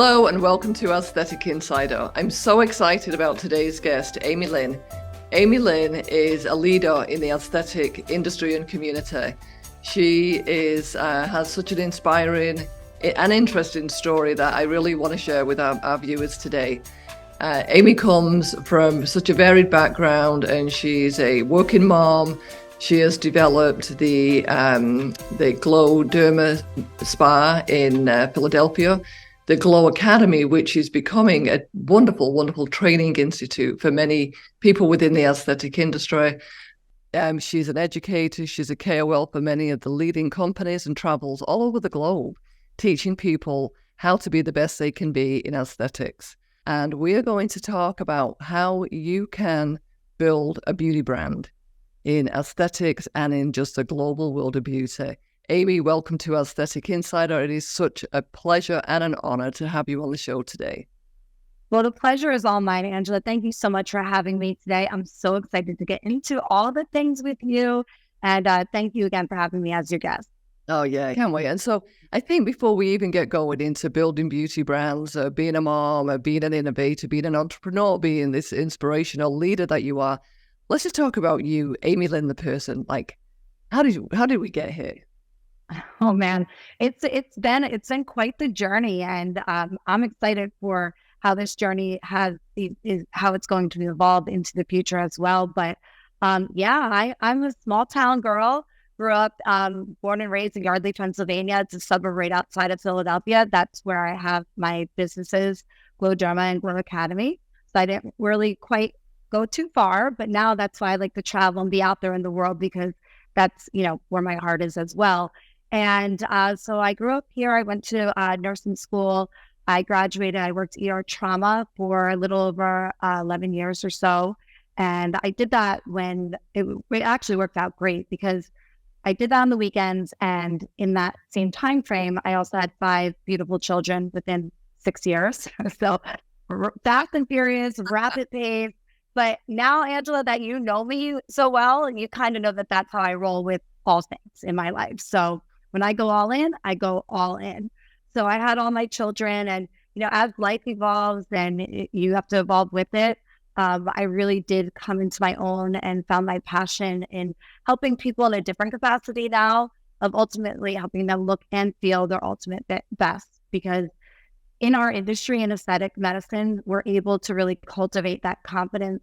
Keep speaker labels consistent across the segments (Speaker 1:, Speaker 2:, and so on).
Speaker 1: Hello and welcome to Aesthetic Insider. I'm so excited about today's guest, Amy Lynn. Amy Lynn is a leader in the aesthetic industry and community. She has such an inspiring and interesting story that I really want to share with our viewers today. Amy comes from such a varied background, and she's a working mom. She has developed the Glo Derma Spa in Philadelphia, the Glo Academy, which is becoming a wonderful, wonderful training institute for many people within the aesthetic industry. She's an educator. She's a KOL for many of the leading companies and travels all over the globe, teaching people how to be the best they can be in aesthetics. And we are going to talk about how you can build a beauty brand in aesthetics and in just a global world of beauty. Amy, welcome to Aesthetic Insider. It is such a pleasure and an honor to have you on the show today.
Speaker 2: Well, the pleasure is all mine, Angela. Thank you so much for having me today. I'm so excited to get into all the things with you. And thank you again for having me as your guest.
Speaker 1: Oh, yeah, I can't wait. And so I think before we even get going into building beauty brands, being a mom, being an innovator, being an entrepreneur, being this inspirational leader that you are, let's just talk about you, Amy Lynn, the person. Like, how did we get here?
Speaker 2: Oh man, it's been quite the journey, and I'm excited for how this journey is how it's going to evolve into the future as well. But I'm a small town girl. Grew up, born and raised in Yardley, Pennsylvania. It's a suburb right outside of Philadelphia. That's where I have my businesses, Glo Derma and Glo Academy. So I didn't really quite go too far, but now that's why I like to travel and be out there in the world, because that's, where my heart is as well. And so I grew up here. I went to nursing school. I graduated. I worked ER trauma for a little over 11 years or so. And I did that when it actually worked out great, because I did that on the weekends. And in that same time frame, I also had 5 beautiful children within 6 years. So fast and furious, rapid pace. But now, Angela, that you know me so well, and you kind of know that that's how I roll with all things in my life. So when I go all in, I go all in. So I had all my children, and, as life evolves and you have to evolve with it, I really did come into my own and found my passion in helping people in a different capacity now, of ultimately helping them look and feel their ultimate best. Because in our industry in aesthetic medicine, we're able to really cultivate that confidence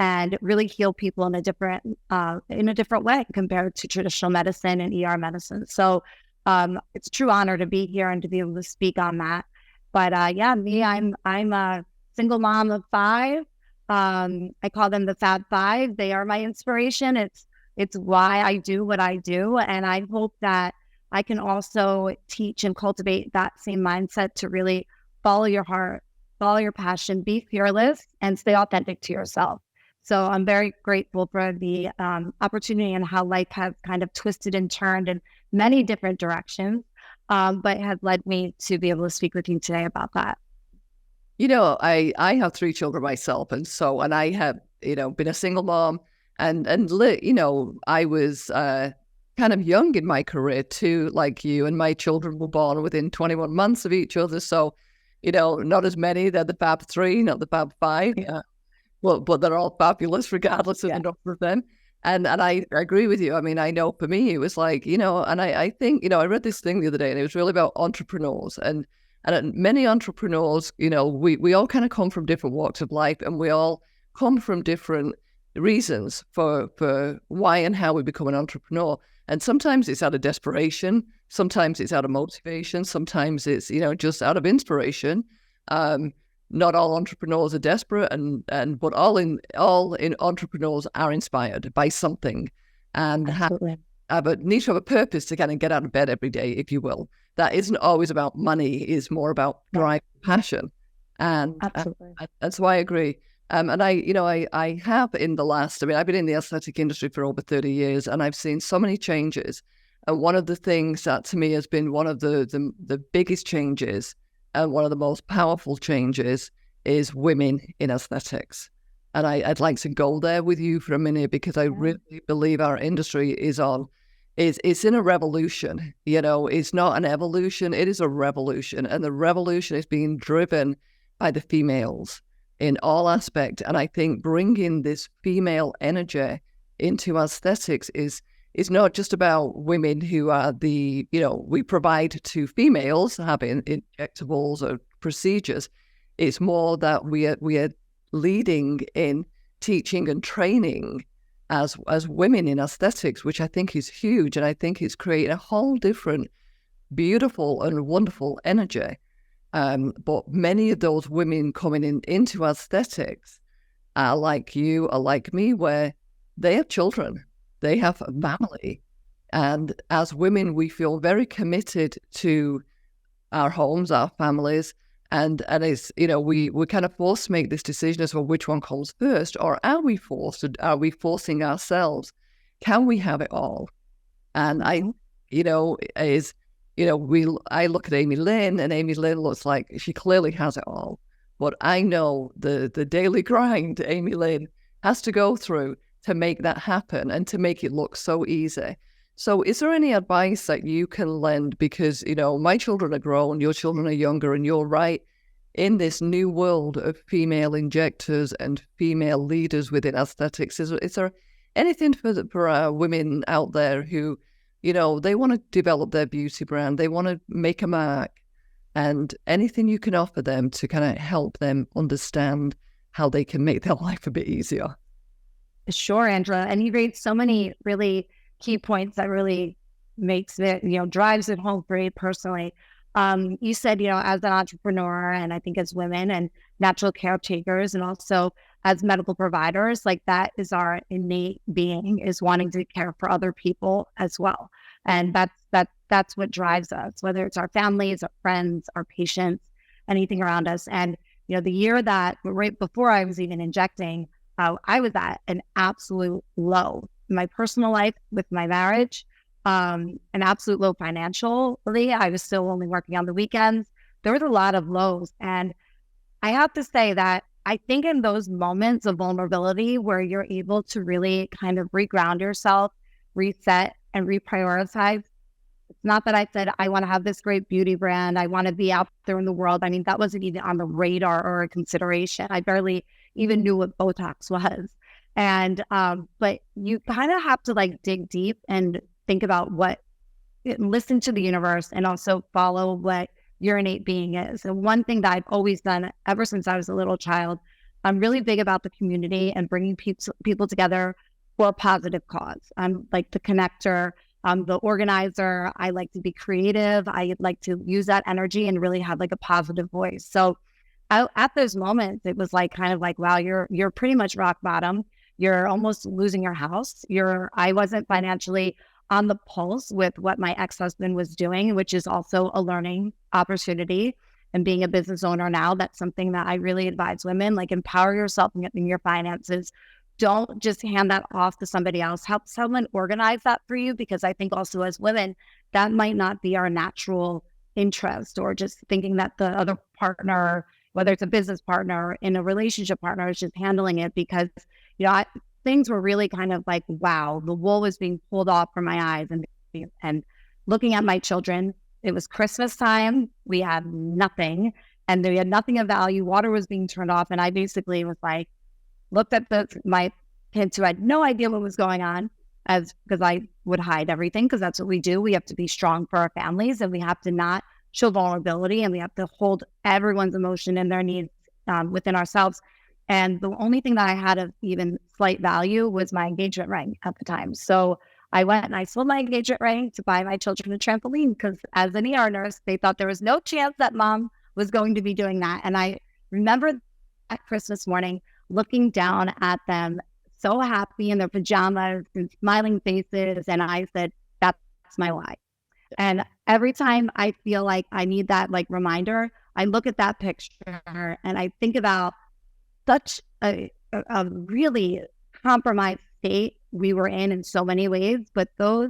Speaker 2: and really heal people in a different way compared to traditional medicine and ER medicine. So it's a true honor to be here and to be able to speak on that. But I'm a single mom of 5. I call them the Fab 5. They are my inspiration. It's why I do what I do. And I hope that I can also teach and cultivate that same mindset to really follow your heart, follow your passion, be fearless, and stay authentic to yourself. So I'm very grateful for the opportunity and how life has kind of twisted and turned in many different directions, but has led me to be able to speak with you today about that.
Speaker 1: I have 3 children myself, and I have, been a single mom, and I was kind of young in my career too, like you, and my children were born within 21 months of each other. So, not as many. They're the Fab 3, not the Fab 5.
Speaker 2: Yeah.
Speaker 1: But they're all fabulous regardless of the number of them. And I agree with you. I mean, I know for me, it was like, and I think, I read this thing the other day, and it was really about entrepreneurs. And many entrepreneurs, we all kind of come from different walks of life, and we all come from different reasons for why and how we become an entrepreneur. And sometimes it's out of desperation. Sometimes it's out of motivation. Sometimes it's, just out of inspiration. Not all entrepreneurs are desperate, but all entrepreneurs are inspired by something, and need to have a purpose to kind of get out of bed every day, if you will. That isn't always about money; it's more about drive, passion, and so I agree. And I have in the last. I mean, I've been in the aesthetic industry for over 30 years, and I've seen so many changes. And one of the things that to me has been one of the biggest changes, and one of the most powerful changes, is women in aesthetics. And I'd like to go there with you for a minute, because I really believe our industry is on it's in a revolution. It's not an evolution, it is a revolution. And the revolution is being driven by the females in all aspects. And I think bringing this female energy into aesthetics is not just about women who are we provide to females having injectables or procedures. It's more that we are leading in teaching and training as women in aesthetics, which I think is huge. And I think it's creating a whole different, beautiful and wonderful energy. But many of those women coming into aesthetics are like you, are like me, where they have children, they have a family. And as women, we feel very committed to our homes, our families. And it's, we kind of forced to make this decision as well, which one comes first, or are we forcing ourselves? Can we have it all? And I look at Amy Lynn, and Amy Lynn looks like she clearly has it all. But I know the daily grind Amy Lynn has to go through to make that happen and to make it look so easy. So is there any advice that you can lend? Because, my children are grown, your children are younger, and you're right, in this new world of female injectors and female leaders within aesthetics, is there anything for women out there who, they want to develop their beauty brand, they want to make a mark, and anything you can offer them to kind of help them understand how they can make their life a bit easier?
Speaker 2: Sure, Angela. And you raised so many really key points that really makes it, drives it home for me personally. You said, as an entrepreneur, and I think as women and natural caretakers, and also as medical providers, like that is our innate being, is wanting to care for other people as well. And that's what drives us, whether it's our families, our friends, our patients, anything around us. And, the year that right before I was even injecting, I was at an absolute low in my personal life with my marriage, an absolute low financially. I was still only working on the weekends. There was a lot of lows. And I have to say that I think in those moments of vulnerability where you're able to really kind of reground yourself, reset and reprioritize, it's not that I said, I want to have this great beauty brand, I want to be out there in the world. I mean, that wasn't even on the radar or a consideration. I barely even knew what Botox was. And, but you kind of have to dig deep and think about listen to the universe, and also follow what your innate being is. And one thing that I've always done ever since I was a little child, I'm really big about the community and bringing people together for a positive cause. I'm like the connector, I'm the organizer. I like to be creative. I like to use that energy and really have a positive voice. So at those moments, it was wow, you're pretty much rock bottom. You're almost losing your house. I wasn't financially on the pulse with what my ex-husband was doing, which is also a learning opportunity. And being a business owner now, that's something that I really advise women, empower yourself in your finances. Don't just hand that off to somebody else. Help someone organize that for you, because I think also as women, that might not be our natural interest, or just thinking that the other partner, whether it's a business partner, in a relationship partner, is just handling it. Because, things were really kind of wow, the wool was being pulled off from my eyes, and looking at my children. It was Christmas time. We had nothing, and we had nothing of value. Water was being turned off. And I basically was looked at my kids who had no idea what was going on, because I would hide everything, because that's what we do. We have to be strong for our families, and we have to not show vulnerability, and we have to hold everyone's emotion and their needs within ourselves. And the only thing that I had of even slight value was my engagement ring at the time. So I went and I sold my engagement ring to buy my children a trampoline, because as an ER nurse, they thought there was no chance that mom was going to be doing that. And I remember that Christmas morning looking down at them, so happy in their pajamas and smiling faces. And I said, that's my why. And every time I feel like I need that reminder, I look at that picture and I think about such a really compromised state we were in so many ways. But those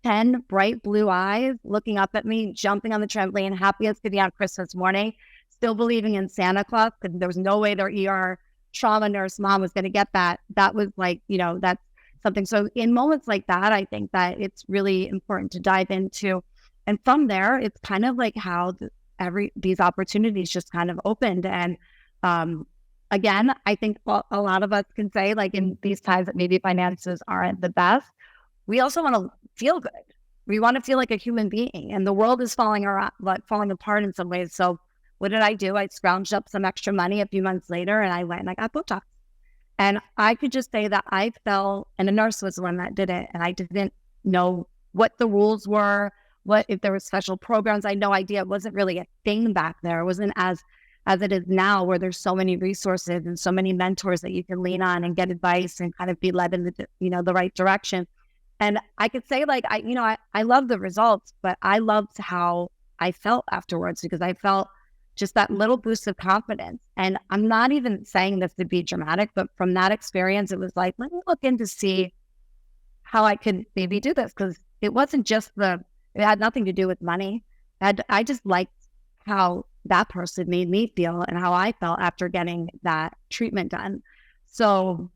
Speaker 2: 10 bright blue eyes looking up at me, jumping on the trampoline, happy as could be on Christmas morning, still believing in Santa Claus, because there was no way their ER trauma nurse mom was going to get that. That was something. So in moments like that, I think that it's really important to dive into. And from there, it's kind of like how these opportunities just kind of opened. And again, I think a lot of us can say, like, in these times that maybe finances aren't the best, we also want to feel good. We want to feel like a human being, and the world is falling apart in some ways. So what did I do? I scrounged up some extra money a few months later, and I went and I got Botox. And I could just say that I fell, and a nurse was the one that did it, and I didn't know what the rules were, what if there were special programs. I had no idea. It wasn't really a thing back there. It wasn't as it is now, where there's so many resources and so many mentors that you can lean on and get advice and kind of be led in the right direction. And I could say, like, I love the results, but I loved how I felt afterwards, because I felt just that little boost of confidence. And I'm not even saying this to be dramatic, but from that experience, it was like, let me look in to see how I could maybe do this. Because it wasn't just it had nothing to do with money. I just liked how that person made me feel and how I felt after getting that treatment done. So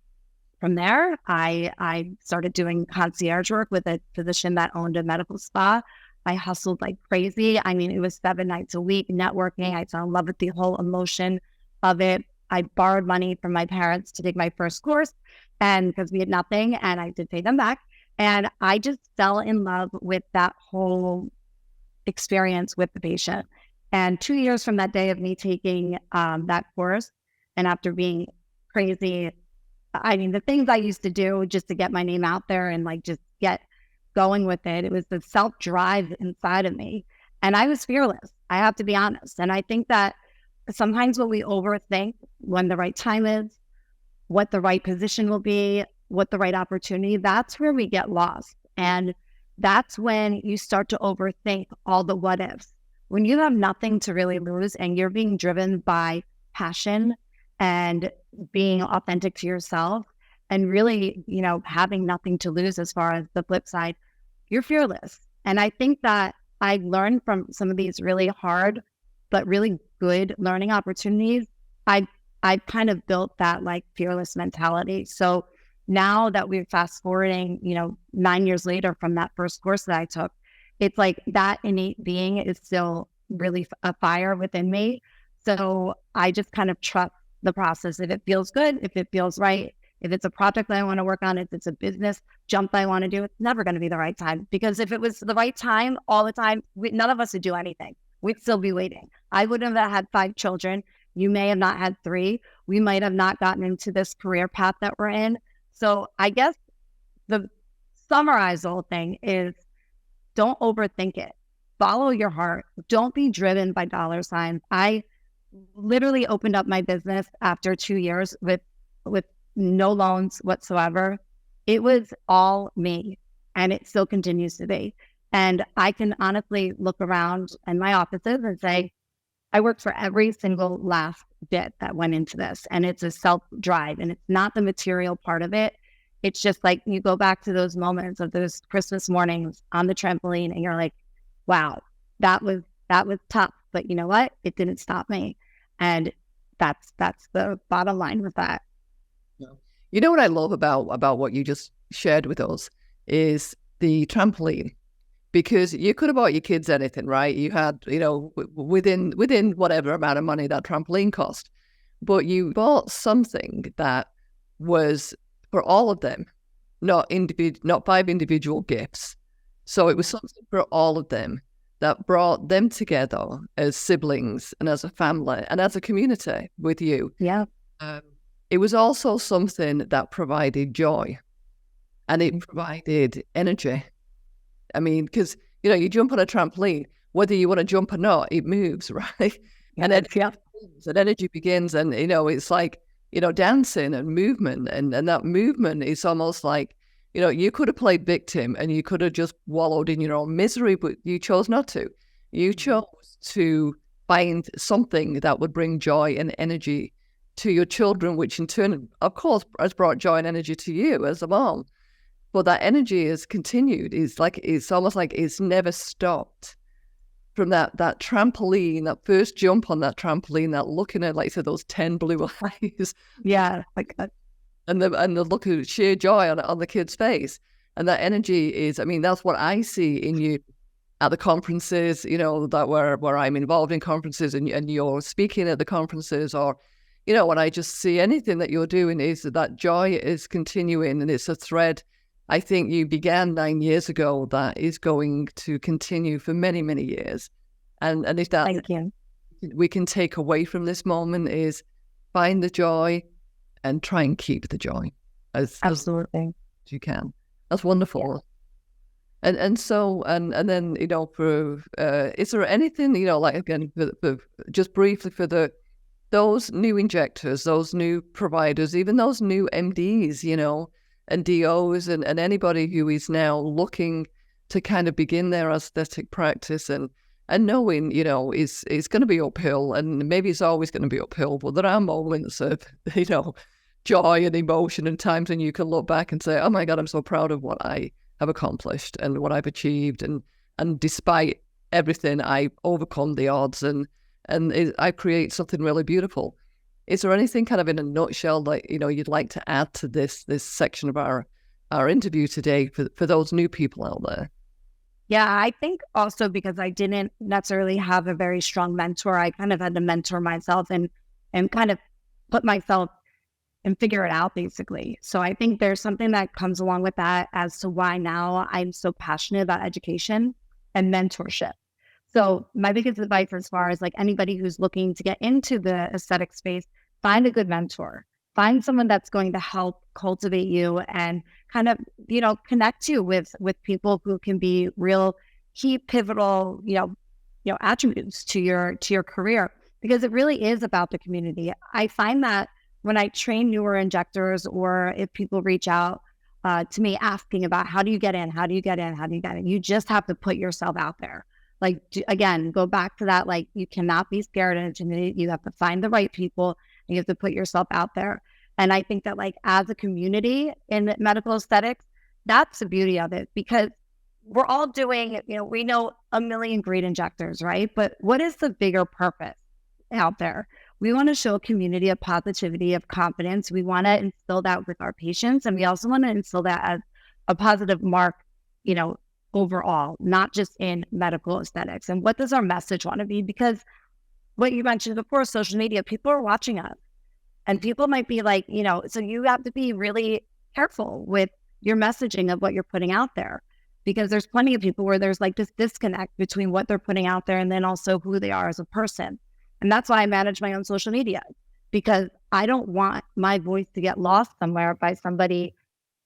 Speaker 2: from there, I started doing concierge work with a physician that owned a medical spa. I hustled like crazy. I mean, it was 7 nights a week, networking. I fell in love with the whole emotion of it. I borrowed money from my parents to take my first course, and because we had nothing, and I did pay them back. And I just fell in love with that whole experience with the patient. And 2 years from that day of me taking that course, and after being crazy, I mean, the things I used to do just to get my name out there and like just get going with it, it was the self-drive inside of me. And I was fearless, I have to be honest. And I think that sometimes when we overthink when the right time is, what the right position will be, what the right opportunity, that's where we get lost. And that's when you start to overthink all the what ifs. When you have nothing to really lose and you're being driven by passion and being authentic to yourself and really, having nothing to lose as far as the flip side, you're fearless. And I think that I learned from some of these really hard, but really good learning opportunities. I've kind of built that like fearless mentality. So now that we're fast forwarding, 9 years later from that first course that I took, it's like that innate being is still really a fire within me. So I just kind of trust the process. If it feels good, if it feels right, if it's a project that I want to work on, if it's a business jump that I want to do, it's never going to be the right time. Because if it was the right time all the time, none of us would do anything. We'd still be waiting. I wouldn't have had 5 children. You may have not had 3. We might have not gotten into this career path that we're in. So I guess the summarized whole thing is, don't overthink it. Follow your heart. Don't be driven by dollar signs. I literally opened up my business after 2 years with no loans whatsoever. It was all me, and it still continues to be. And I can honestly look around in my offices and say, I worked for every single last bit that went into this. And it's a self-drive, and it's not the material part of it. It's just like you go back to those moments of those Christmas mornings on the trampoline and you're like, wow, that was tough. But you know what? It didn't stop me. And that's the bottom line with that.
Speaker 1: You know what I love about what you just shared with us is the trampoline. Because you could have bought your kids anything, right? You had, within whatever amount of money that trampoline cost. But you bought something that was for all of them, not 5 individual gifts. So it was something for all of them that brought them together as siblings and as a family and as a community with you.
Speaker 2: Yeah.
Speaker 1: It was also something that provided joy, and it provided energy. I mean, because, you jump on a trampoline, whether you want to jump or not, it moves, right?
Speaker 2: Yeah,
Speaker 1: and energy begins, and, it's like, dancing and movement. And that movement is almost like, you could have played victim and you could have just wallowed in your own misery, but you chose not to. You chose to find something that would bring joy and energy to your children, which in turn, of course, has brought joy and energy to you as a mom. But that energy has continued. It's almost like it's never stopped. From that trampoline, that first jump on that trampoline, that looking at, like, so those 10 blue eyes.
Speaker 2: Yeah, like that.
Speaker 1: and the look of sheer joy on the kid's face. And that energy is, I mean, that's what I see in you at the conferences, that where I'm involved in conferences and you're speaking at the conferences, or, when I just see anything that you're doing, is that joy is continuing, and it's a thread I think you began 9 years ago that is going to continue for many, many years. And if that
Speaker 2: Thank you.
Speaker 1: we can take away from this moment is find the joy and try and keep the joy as
Speaker 2: Absolutely.
Speaker 1: you can. That's wonderful. Yeah. And so then for is there anything like again for just briefly for those new injectors, those new providers, even those new MDs, and DOs and anybody who is now looking to kind of begin their aesthetic practice and knowing, is going to be uphill, and maybe it's always going to be uphill, but there are moments of, joy and emotion and times when you can look back and say, oh my God, I'm so proud of what I have accomplished and what I've achieved. And despite everything, I overcome the odds and I create something really beautiful. Is there anything kind of in a nutshell that, you'd like to add to this section of our interview today for those new people out there?
Speaker 2: Yeah, I think also because I didn't necessarily have a very strong mentor, I kind of had to mentor myself and kind of put myself and figure it out, basically. So I think there's something that comes along with that as to why now I'm so passionate about education and mentorship. So my biggest advice as far as like anybody who's looking to get into the aesthetic space, find a good mentor. Find someone that's going to help cultivate you and kind of, connect you with people who can be real key pivotal, attributes to your career, because it really is about the community. I find that when I train newer injectors, or if people reach out to me asking about how do you get in, you just have to put yourself out there. Like, again, go back to that, like, you cannot be scared and intimidated. You have to find the right people and you have to put yourself out there. And I think that, like, as a community in medical aesthetics, that's the beauty of it, because we're all doing, we know a million great injectors, right? But what is the bigger purpose out there? We want to show a community of positivity, of confidence. We want to instill that with our patients. And we also want to instill that as a positive mark, overall, not just in medical aesthetics. And what does our message want to be? Because what you mentioned before, social media, people are watching us, and people might be like, so you have to be really careful with your messaging of what you're putting out there, because there's plenty of people where there's like this disconnect between what they're putting out there and then also who they are as a person. And that's why I manage my own social media, because I don't want my voice to get lost somewhere by somebody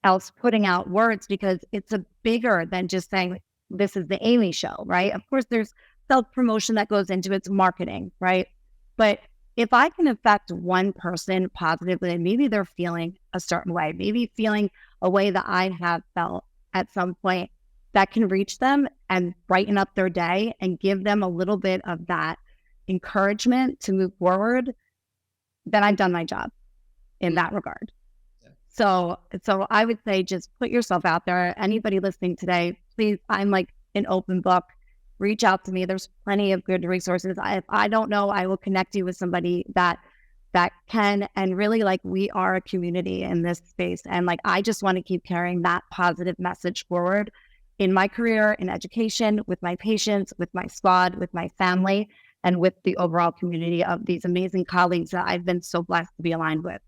Speaker 2: else putting out words, because it's a bigger than just saying, this is the Amy show, right? Of course, there's self-promotion that goes into its marketing, right? But if I can affect one person positively, and maybe they're feeling a certain way, maybe feeling a way that I have felt at some point, that can reach them and brighten up their day and give them a little bit of that encouragement to move forward, then I've done my job in that regard. So I would say just put yourself out there. Anybody listening today, please, I'm like an open book. Reach out to me. There's plenty of good resources. If I don't know, I will connect you with somebody that can. And really, like, we are a community in this space. And like, I just want to keep carrying that positive message forward in my career, in education, with my patients, with my squad, with my family, and with the overall community of these amazing colleagues that I've been so blessed to be aligned with.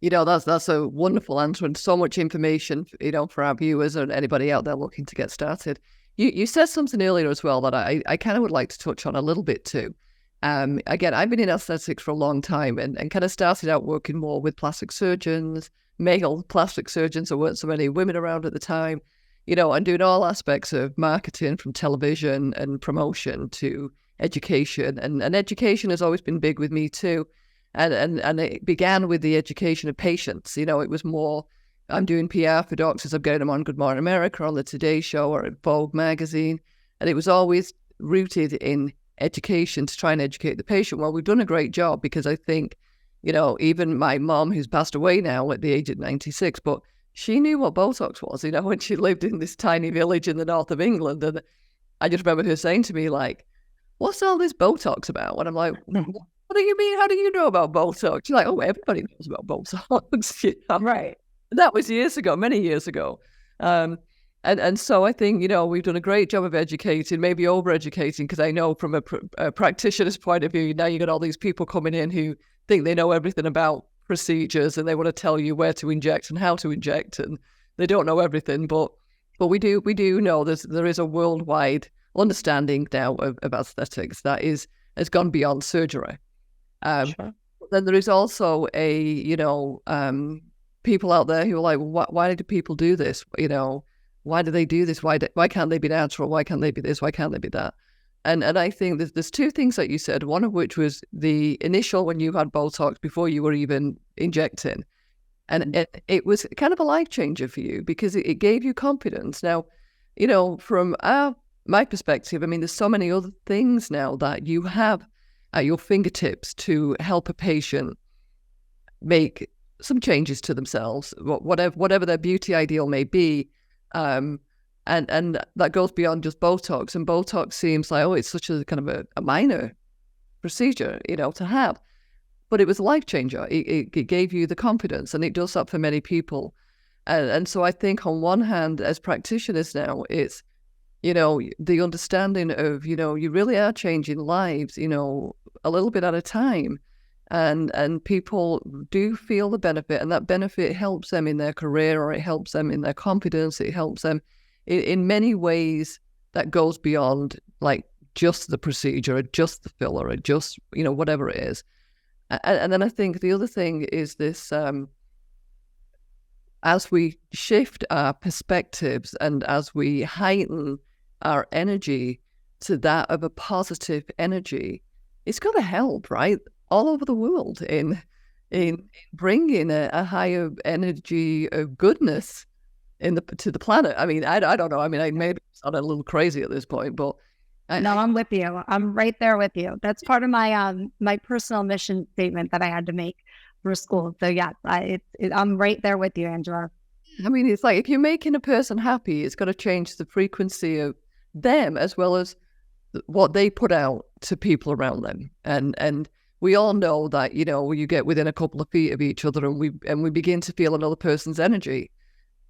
Speaker 1: That's a wonderful answer, and so much information, for our viewers and anybody out there looking to get started. You said something earlier as well that I kind of would like to touch on a little bit too. Again, I've been in aesthetics for a long time and kind of started out working more with plastic surgeons, male plastic surgeons. There weren't so many women around at the time, and doing all aspects of marketing, from television and promotion to education. And education has always been big with me too. And it began with the education of patients. It was more, I'm doing PR for doctors. I'm getting them on Good Morning America, on the Today Show, or at Vogue magazine. And it was always rooted in education, to try and educate the patient. Well, we've done a great job, because I think, even my mom, who's passed away now at the age of 96, but she knew what Botox was, when she lived in this tiny village in the north of England. And I just remember her saying to me, like, what's all this Botox about? And I'm like, what do you mean? How do you know about Botox? You're like, oh, everybody knows about Botox. You know?
Speaker 2: Right.
Speaker 1: That was years ago, many years ago. And so I think, we've done a great job of educating, maybe over-educating, because I know from a practitioner's point of view, now you got all these people coming in who think they know everything about procedures and they want to tell you where to inject and how to inject, and they don't know everything. But we do know there is a worldwide understanding now of aesthetics that has gone beyond surgery.
Speaker 2: Sure.
Speaker 1: Then there is also people out there who are like, why do people do this? Why do they do this? Why can't they be natural? Why can't they be this? Why can't they be that? And I think there's two things that you said, one of which was the initial when you had Botox before you were even injecting. And it was kind of a life changer for you because it gave you confidence. Now, from my perspective, I mean, there's so many other things now that you have at your fingertips to help a patient make some changes to themselves, whatever their beauty ideal may be. And that goes beyond just Botox. And Botox seems like, it's such a kind of a minor procedure, to have. But it was a life changer. It gave you the confidence, and it does that for many people. And so I think on one hand, as practitioners now, it's, the understanding of, you really are changing lives, a little bit at a time. And people do feel the benefit, and that benefit helps them in their career, or it helps them in their confidence. It helps them in many ways that goes beyond like just the procedure or just the filler or just, whatever it is. And then I think the other thing is this, as we shift our perspectives and as we heighten our energy to that of a positive energy, it's got to help, right? All over the world in bringing a higher energy of goodness to the planet. I mean, I don't know. I mean, I maybe sound a little crazy at this point, but
Speaker 2: no, I'm with you. I'm right there with you. That's part of my my personal mission statement that I had to make for school. So yeah, I'm right there with you, Angela.
Speaker 1: I mean, it's like if you're making a person happy, it's got to change the frequency of them as well as what they put out to people around them. And we all know that, you get within a couple of feet of each other and we begin to feel another person's energy,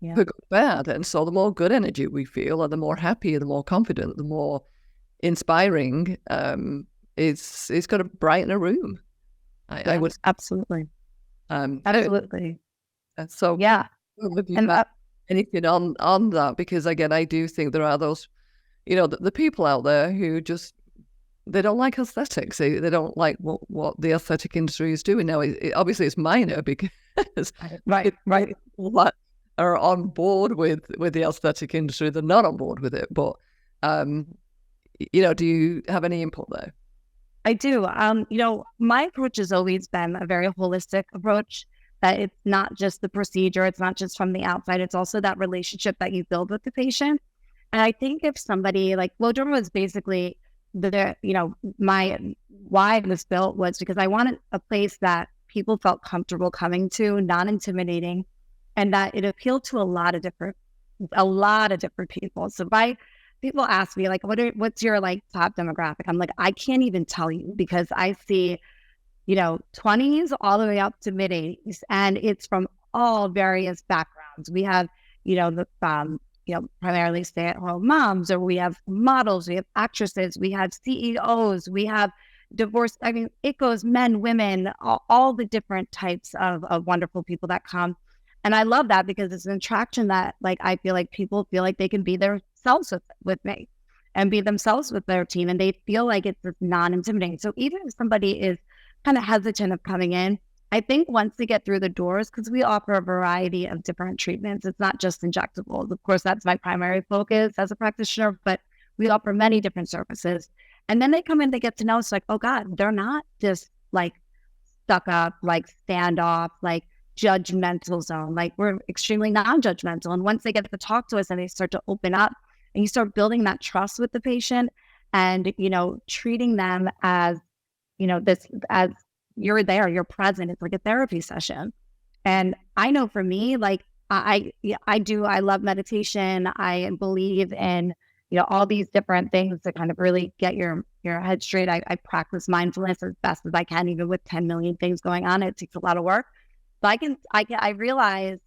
Speaker 2: Yeah.
Speaker 1: for good or bad. And so the more good energy we feel, and the more happy, the more confident, the more inspiring, it's going to brighten a room. I would
Speaker 2: absolutely. Absolutely.
Speaker 1: And so
Speaker 2: yeah.
Speaker 1: And anything on that, because again, I do think there are those, the people out there who just, they don't like aesthetics. They don't like what the aesthetic industry is doing now. Obviously, it's minor because
Speaker 2: right.
Speaker 1: people that are on board with the aesthetic industry, they're not on board with it. But do you have any input there?
Speaker 2: I do. My approach has always been a very holistic approach. That it's not just the procedure, it's not just from the outside, it's also that relationship that you build with the patient. And I think if somebody like Glo Derma was basically my why it was built was because I wanted a place that people felt comfortable coming to, not intimidating, and that it appealed to a lot of different people. So people ask me like, what's your like top demographic? I'm like, I can't even tell you because I see 20s all the way up to mid 80s, and it's from all various backgrounds. We have, primarily stay-at-home moms, or we have models, we have actresses, we have CEOs, we have divorced. I mean, it goes men, women, all the different types of wonderful people that come. And I love that because it's an attraction that like, I feel like people feel like they can be themselves with me and be themselves with their team. And they feel like it's non-intimidating. So even if somebody is kind of hesitant of coming in, I think once they get through the doors, because we offer a variety of different treatments, it's not just injectables. Of course, that's my primary focus as a practitioner, but we offer many different services. And then they come in, they get to know, it's like, oh God, they're not just like stuck up, like standoff, like judgmental zone. Like we're extremely non-judgmental. And once they get to talk to us and they start to open up and you start building that trust with the patient and, treating them as as you're there, you're present. It's like a therapy session. And I know for me, like I love meditation. I believe in, all these different things to kind of really get your head straight. I practice mindfulness as best as I can, even with 10 million things going on. It takes a lot of work. But I realized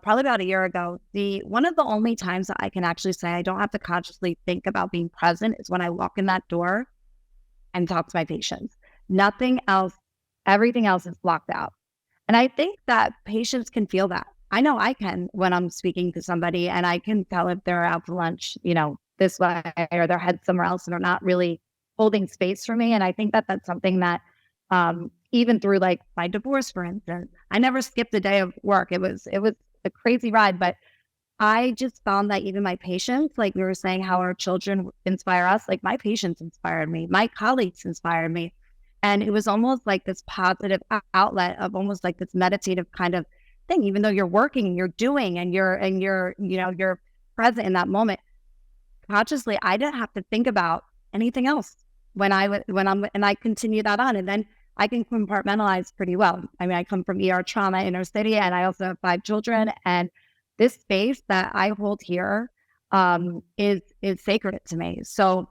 Speaker 2: probably about a year ago, one of the only times that I can actually say I don't have to consciously think about being present is when I walk in that door and talk to my patients. Nothing else, everything else is blocked out. And I think that patients can feel that. I know I can when I'm speaking to somebody, and I can tell if they're out for lunch, this way, or their head somewhere else, and they're not really holding space for me. And I think that that's something that even through like my divorce, for instance, I never skipped a day of work. It was a crazy ride, but I just found that even my patients, like we were saying, how our children inspire us, like my patients inspired me, my colleagues inspired me. And it was almost like this positive outlet of almost like this meditative kind of thing, even though you're working and you're doing and you're present in that moment. Consciously, I didn't have to think about anything else and I continue that on, and then I can compartmentalize pretty well. I mean, I come from ER trauma inner city, and I also have 5 children, and this space that I hold here is sacred to me. So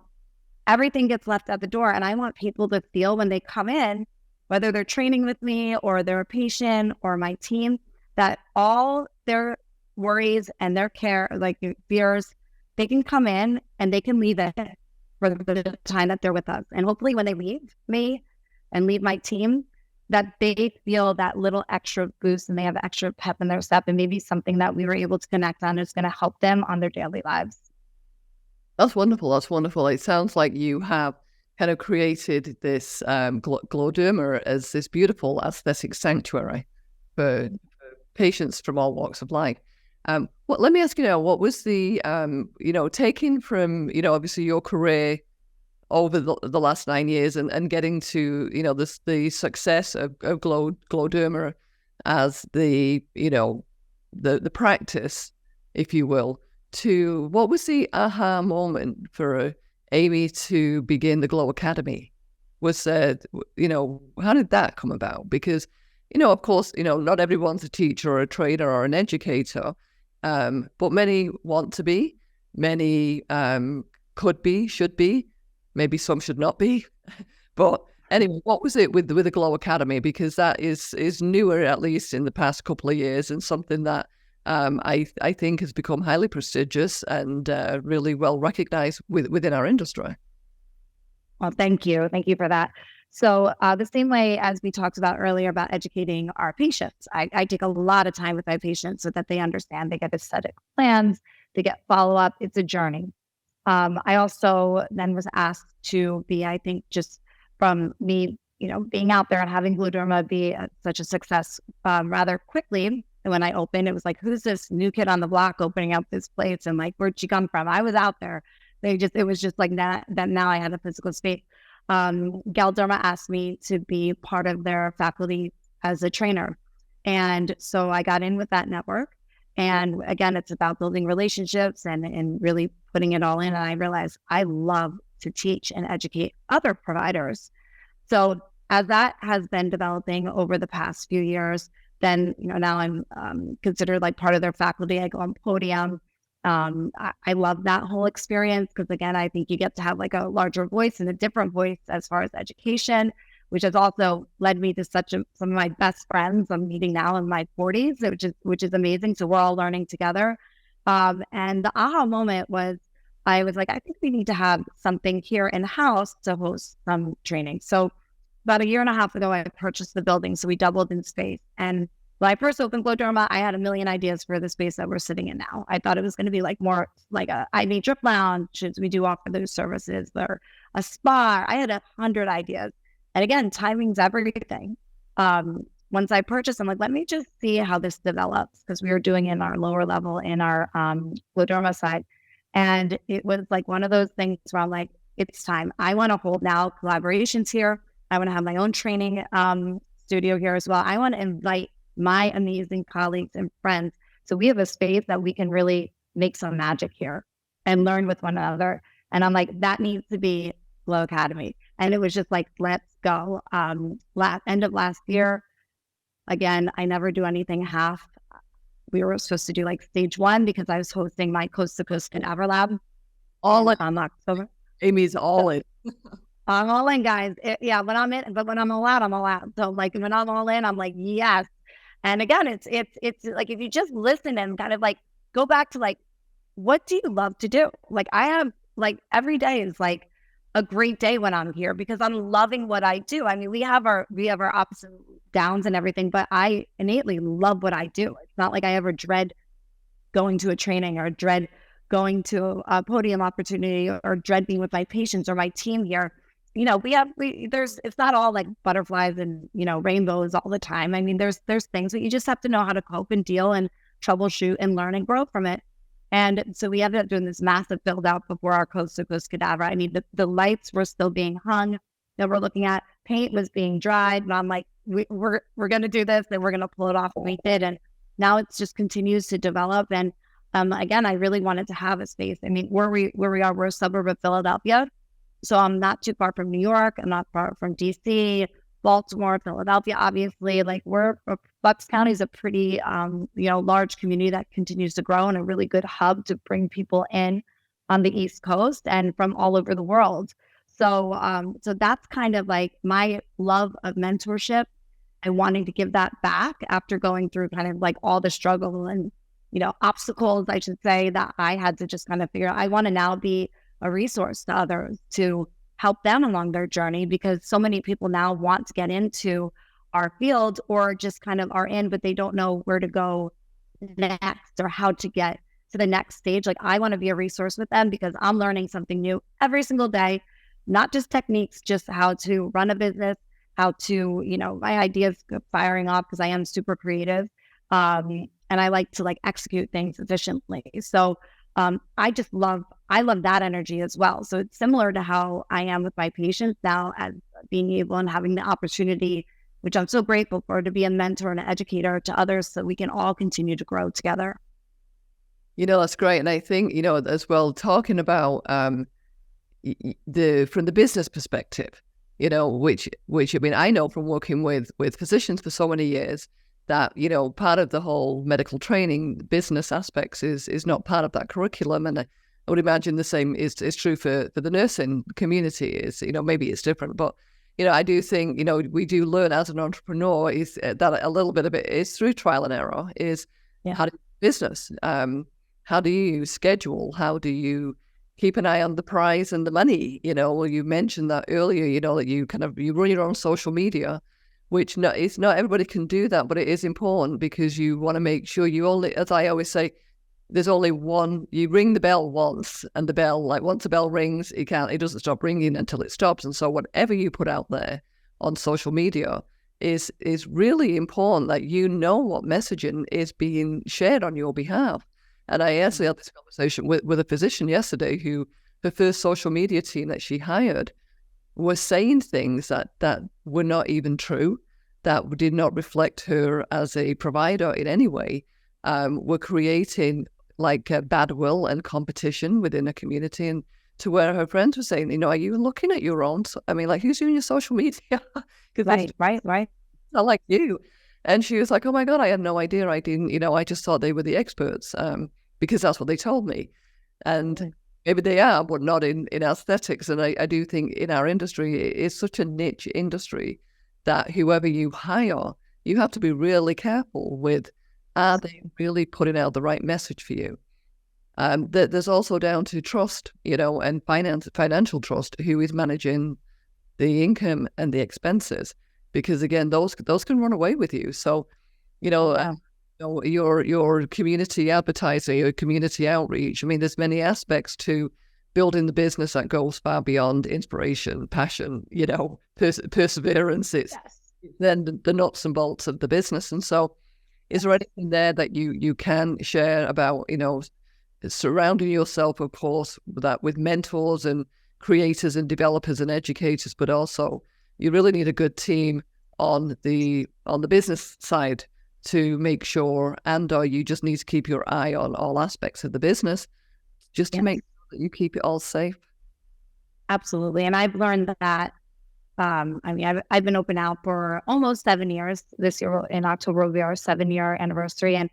Speaker 2: everything gets left at the door, and I want people to feel when they come in, whether they're training with me or they're a patient or my team, that all their worries and their care, like fears, they can come in and they can leave it for the time that they're with us. And hopefully when they leave me and leave my team, that they feel that little extra boost and they have extra pep in their step, and maybe something that we were able to connect on is going to help them on their daily lives.
Speaker 1: That's wonderful. That's wonderful. It sounds like you have kind of created this Glo Derma as this beautiful aesthetic sanctuary for patients from all walks of life. Let me ask you now, what was the, taking from, obviously your career over the last 9 years and getting to, the success of Glo Derma as the practice, if you will, to what was the aha moment for Amy to begin the Glo Academy? Was how did that come about? Because, of course, not everyone's a teacher or a trainer or an educator, but many want to be, many could be, should be, maybe some should not be. But anyway, what was it with the Glo Academy? Because that is newer, at least in the past couple of years, and something that I think has become highly prestigious and really well recognized within our industry.
Speaker 2: Well, thank you. Thank you for that. So the same way as we talked about earlier about educating our patients, I take a lot of time with my patients so that they understand, they get aesthetic plans, they get follow-up. It's a journey. I also then was asked to be, I think, just from me, being out there and having Glo Derma be such a success rather quickly. And when I opened, it was like, who's this new kid on the block opening up this place? And like, where'd she come from? I was out there. It was just like that now I had a physical space. Glo Derma asked me to be part of their faculty as a trainer. And so I got in with that network. And again, it's about building relationships and really putting it all in. And I realized I love to teach and educate other providers. So as that has been developing over the past few years, then, now I'm considered like part of their faculty. I go on podium. I love that whole experience because, again, I think you get to have like a larger voice and a different voice as far as education, which has also led me to some of my best friends I'm meeting now in my 40s, which is amazing. So we're all learning together. And the aha moment was, I was like, I think we need to have something here in-house to host some training. So about a year and a half ago, I purchased the building. So we doubled in space. And when I first opened Glo Derma, I had a million ideas for the space that we're sitting in now. I thought it was going to be like more like a IV drip lounge. We do offer those services, or a spa. I had 100 ideas. And again, timing's everything. Once I purchased, I'm like, let me just see how this develops, because we were doing it in our lower level in our Glo Derma side. And it was like one of those things where I'm like, it's time. I want to hold now collaborations here. I want to have my own training studio here as well. I want to invite my amazing colleagues and friends. So we have a space that we can really make some magic here and learn with one another. And I'm like, that needs to be Glo Academy. And it was just like, let's go. End of last year, again, I never do anything half. We were supposed to do like stage 1 because I was hosting my Coast to Coast and Everlab.
Speaker 1: All in.
Speaker 2: on October.
Speaker 1: Amy's all in.
Speaker 2: I'm all in, guys. Yeah, when I'm in, but when I'm allowed, I'm allowed. So like when I'm all in, I'm like, yes. And again, it's like if you just listen and kind of like go back to like, what do you love to do? Like I have like every day is like a great day when I'm here because I'm loving what I do. I mean, we have our ups and downs and everything, but I innately love what I do. It's not like I ever dread going to a training or dread going to a podium opportunity or dread being with my patients or my team here. You know, it's not all like butterflies and, you know, rainbows all the time. I mean, there's things that you just have to know how to cope and deal and troubleshoot and learn and grow from it. And so we ended up doing this massive build out before our coast to coast cadaver. I mean, the lights were still being hung that we're looking at, paint was being dried. And I'm like, we're going to do this and we're going to pull it off. And we did. And now it just continues to develop. And again, I really wanted to have a space. I mean, where we are, we're a suburb of Philadelphia. So I'm not too far from New York. I'm not far from DC, Baltimore, Philadelphia, obviously. Like Bucks County is a pretty, large community that continues to grow and a really good hub to bring people in on the East Coast and from all over the world. So, so that's kind of like my love of mentorship and wanting to give that back after going through kind of like all the struggle and, you know, obstacles, I should say, that I had to just kind of figure out. I want to now be a resource to others to help them along their journey because so many people now want to get into our field or just kind of are in, but they don't know where to go next or how to get to the next stage. Like I want to be a resource with them because I'm learning something new every single day, not just techniques, just how to run a business, how to, you know, my ideas firing off because I am super creative. And I like to like execute things efficiently. So I love that energy as well. So it's similar to how I am with my patients now as being able and having the opportunity, which I'm so grateful for, to be a mentor and an educator to others so we can all continue to grow together.
Speaker 1: You know, that's great. And I think, you know, as well, talking about from the business perspective, you know, which I mean, I know from working with physicians for so many years, that, you know, part of the whole medical training business aspects is not part of that curriculum. And I would imagine the same is true for the nursing community. Is, you know, maybe it's different, but, you know, I do think, you know, we do learn as an entrepreneur is that a little bit of it is through trial and error is how to do business. How do you schedule? How do you keep an eye on the prize and the money? You know, well, you mentioned that earlier, you know, that you run your own social media, which not everybody can do that, but it is important because you want to make sure you only, as I always say, there's only one, you ring the bell once and the bell, like once the bell rings, it doesn't stop ringing until it stops. And so whatever you put out there on social media is really important that you know what messaging is being shared on your behalf. And I actually had this conversation with a physician yesterday who, her first social media team that she hired was saying things that were not even true, that did not reflect her as a provider in any way, were creating like bad will and competition within a community, and to where her friends were saying, you know, are you looking at your own? I mean, like, who's doing your social media?
Speaker 2: Right.
Speaker 1: Not like you. And she was like, oh my God, I had no idea. I didn't, you know, I just thought they were the experts because that's what they told me. And maybe they are, but not in aesthetics. And I do think in our industry, it's such a niche industry that whoever you hire, you have to be really careful with, are they really putting out the right message for you? There's also down to trust, you know, and financial trust, who is managing the income and the expenses, because again, those can run away with you. So, you know, your community advertising, your community outreach. I mean, there's many aspects to building the business that goes far beyond inspiration, passion, you know, perseverance. It's then the nuts and bolts of the business. And so, is there anything there that you can share about, you know, surrounding yourself, of course, with mentors and creators and developers and educators, but also you really need a good team on the business side to make sure, or you just need to keep your eye on all aspects of the business just to make sure that you keep it all safe.
Speaker 2: Absolutely. And I've learned that, I mean, I've been open out for almost 7 years. This year in October will be our 7-year anniversary. And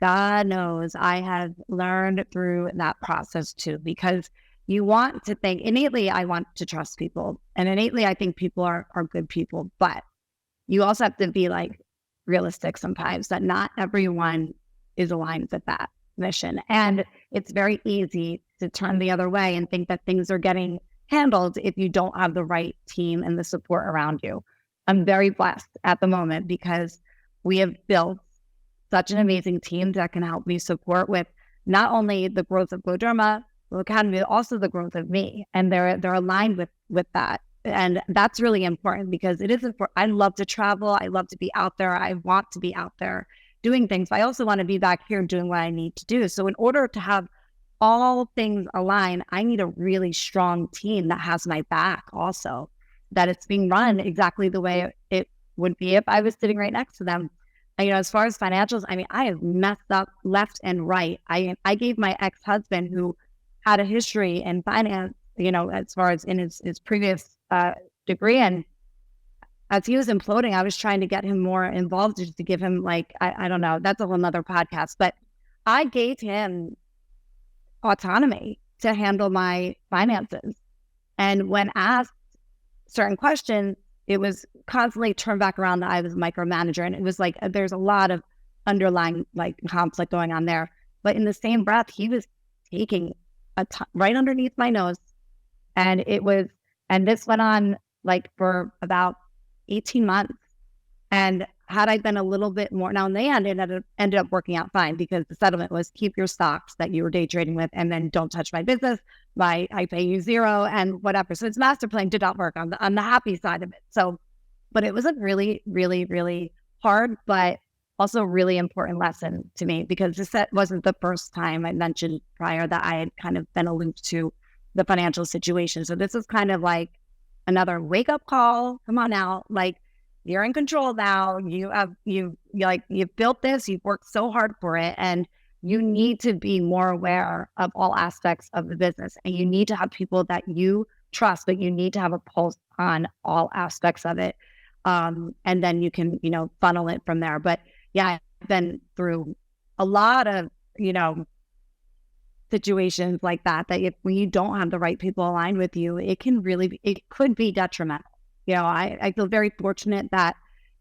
Speaker 2: God knows I have learned through that process too, because you want to think innately, I want to trust people. And innately, I think people are good people. But you also have to be like realistic sometimes that not everyone is aligned with that mission. And it's very easy to turn the other way and think that things are getting handled if you don't have the right team and the support around you. I'm very blessed at the moment because we have built such an amazing team that can help me support with not only the growth of Glo Derma Academy, but also the growth of me. And they're aligned with that. And that's really important because it is important. I love to travel. I love to be out there. I want to be out there doing things. I also want to be back here doing what I need to do. So in order to have all things align, I need a really strong team that has my back also, that it's being run exactly the way it would be if I was sitting right next to them. And, as far as financials, I mean, I have messed up left and right. I gave my ex-husband, who had a history in finance, as far as in his previous degree. And as he was imploding, I was trying to get him more involved just to give him like, I don't know, that's a whole nother podcast, but I gave him autonomy to handle my finances. And when asked certain questions, it was constantly turned back around that I was a micromanager. And it was like, there's a lot of underlying like conflict going on there. But in the same breath, he was taking right underneath my nose. And this went on like for about 18 months. And had I been a little bit more, now in the end, it ended up working out fine because the settlement was keep your stocks that you were day trading with and then don't touch my business. I pay you zero and whatever. So its master plan did not work on the happy side of it. So, but it was a really, really, really hard, but also really important lesson to me because this wasn't the first time I mentioned prior that I had kind of been alluded to the financial situation. So this is kind of like another wake up call. Come on now. Like, you're in control now. You've built this, you've worked so hard for it, and you need to be more aware of all aspects of the business. And you need to have people that you trust, but you need to have a pulse on all aspects of it. And then you can, funnel it from there. But yeah, I've been through a lot of, situations like that when you don't have the right people aligned with you, it could be detrimental. I feel very fortunate that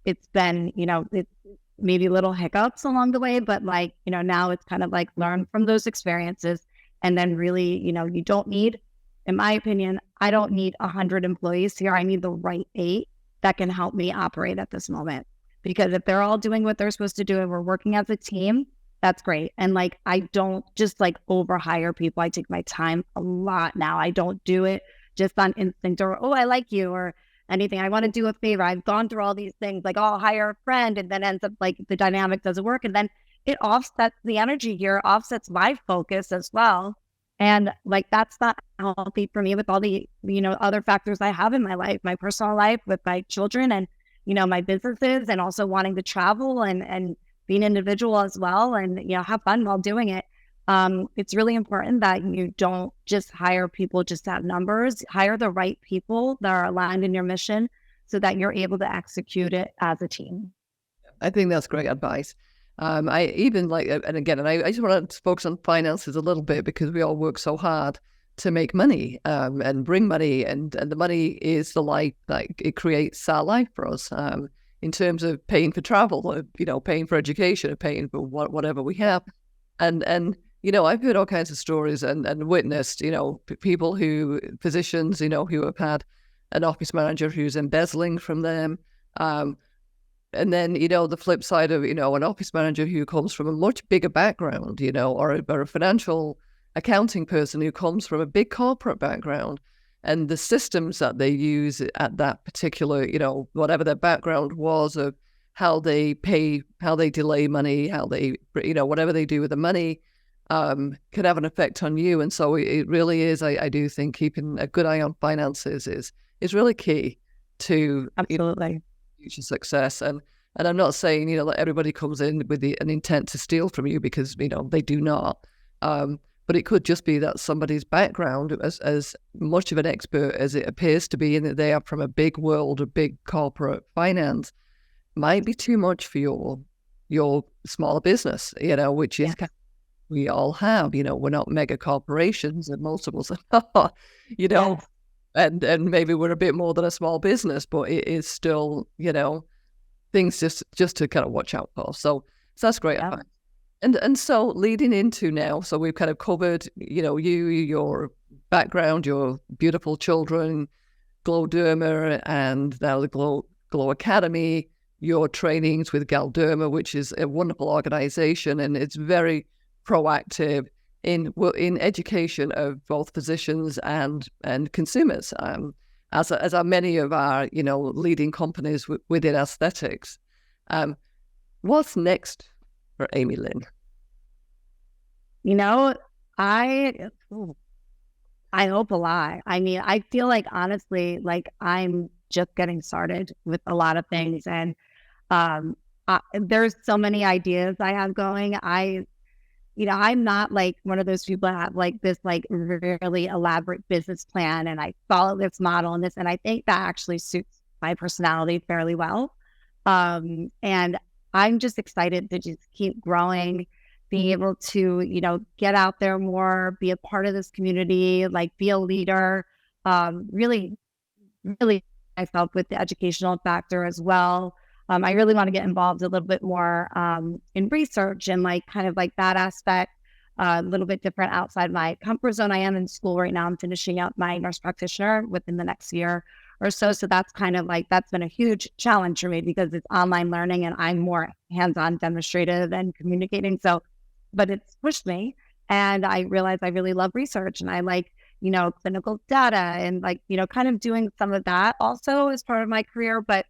Speaker 2: it's been, it's maybe little hiccups along the way, but now it's kind of like learn from those experiences. And then really, you don't need, in my opinion, I don't need 100 employees here. I need the right 8 that can help me operate at this moment. Because if they're all doing what they're supposed to do and we're working as a team, that's great. And I don't just overhire people. I take my time a lot now. I don't do it just on instinct or, oh, I like you or anything. I want to do a favor. I've gone through all these things I'll hire a friend and then ends up the dynamic doesn't work. And then it offsets the energy here, offsets my focus as well. And that's not healthy for me with all the, other factors I have in my life, my personal life with my children and, my businesses and also wanting to travel and be an individual as well and, have fun while doing it. It's really important that you don't just hire people just to have numbers, hire the right people that are aligned in your mission so that you're able to execute it as a team.
Speaker 1: I think that's great advice. I even and I just want to focus on finances a little bit because we all work so hard to make money and bring money and the money is the life, it creates our life for us in terms of paying for travel, or, paying for education or paying for whatever we have. And I've heard all kinds of stories and witnessed, people physicians, who have had an office manager who's embezzling from them. And then, the flip side of, an office manager who comes from a much bigger background, or a financial accounting person who comes from a big corporate background. And the systems that they use at that particular, whatever their background was of how they pay, how they delay money, how they, whatever they do with the money, could have an effect on you. And so it really is, I do think keeping a good eye on finances is really key to
Speaker 2: absolutely
Speaker 1: future success. And I'm not saying, that everybody comes in with an intent to steal from you because, they do not. But it could just be that somebody's background, as much of an expert as it appears to be, in that they are from a big world of big corporate finance, might be too much for your smaller business, which is we all have. We're not mega corporations, and most of us are not,
Speaker 2: Yes.
Speaker 1: and maybe we're a bit more than a small business, but it is still, things just to kind of watch out for. So that's great
Speaker 2: Yeah.
Speaker 1: advice. And so leading into now, so we've kind of covered, your background, your beautiful children, Glo Derma, and now the Glo Academy, your trainings with Glo Derma, which is a wonderful organization, and it's very proactive in education of both physicians and consumers, as are many of our leading companies within aesthetics. What's next for Amy Lynn?
Speaker 2: I hope a lot. I mean, I feel like honestly, like I'm just getting started with a lot of things, and there's so many ideas I have going. I'm not like one of those people that have like this like really elaborate business plan and I follow this model and this, and I think that actually suits my personality fairly well. And I'm just excited to just keep growing, being able to, get out there more, be a part of this community, like be a leader, really, really myself with the educational factor as well. I really want to get involved a little bit more in research and like kind of like that aspect, a little bit different outside my comfort zone. I am in school right now. I'm finishing up my nurse practitioner within the next year or so. So that's kind of like, that's been a huge challenge for me because it's online learning and I'm more hands-on demonstrative and communicating. So, but it's pushed me, and I realized I really love research and I like, clinical data and like, kind of doing some of that also as part of my career. But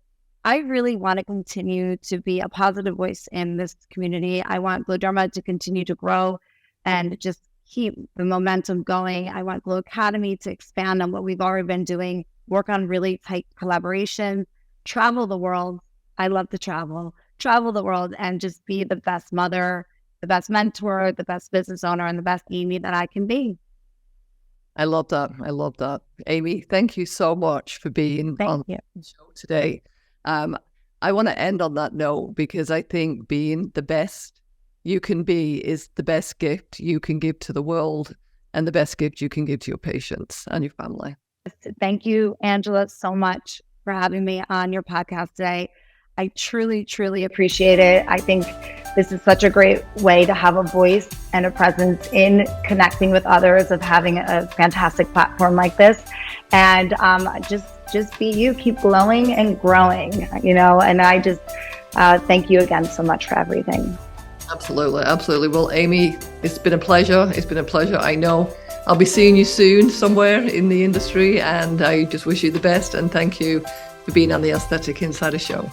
Speaker 2: I really want to continue to be a positive voice in this community. I want Glo Derma to continue to grow and just keep the momentum going. I want Glo Academy to expand on what we've already been doing, work on really tight collaborations, travel the world. I love to travel the world, and just be the best mother, the best mentor, the best business owner, and the best Amy that I can be.
Speaker 1: I love that. Amy, thank you so much for being on the show today. I want to end on that note because I think being the best you can be is the best gift you can give to the world and the best gift you can give to your patients and your family.
Speaker 2: Thank you, Angela, so much for having me on your podcast today. I truly, truly appreciate it. I think this is such a great way to have a voice and a presence in connecting with others, of having a fantastic platform like this. And just be you, keep glowing and growing, and I just thank you again so much for everything.
Speaker 1: Absolutely. Well, Amy, it's been a pleasure. I know I'll be seeing you soon somewhere in the industry, and I just wish you the best, and thank you for being on the Aesthetic Insider Show.